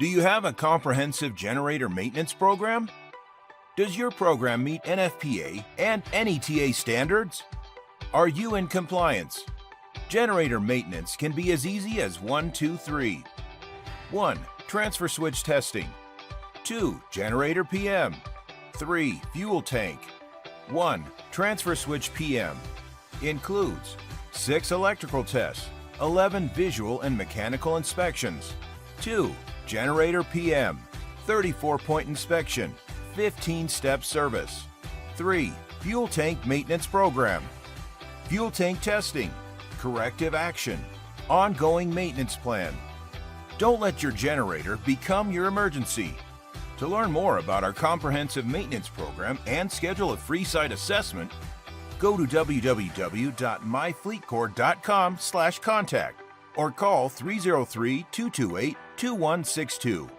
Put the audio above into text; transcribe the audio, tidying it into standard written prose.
Do you have a comprehensive generator maintenance program? Does your program meet NFPA and NETA standards? Are you in compliance? Generator maintenance can be as easy as 1, 2, 3. 1. Transfer switch testing. 2. Generator PM. 3. Fuel tank. 1. Transfer switch PM. Includes 6 electrical tests, 11 visual and mechanical inspections. 2. Generator PM. 34-point inspection. 15-step service. 3. Fuel tank maintenance program. Fuel tank testing. Corrective action. Ongoing maintenance plan. Don't let your generator become your emergency. To learn more about our comprehensive maintenance program and schedule a free site assessment, go to www.myfleetcore.com/contact or call 303-228-2162.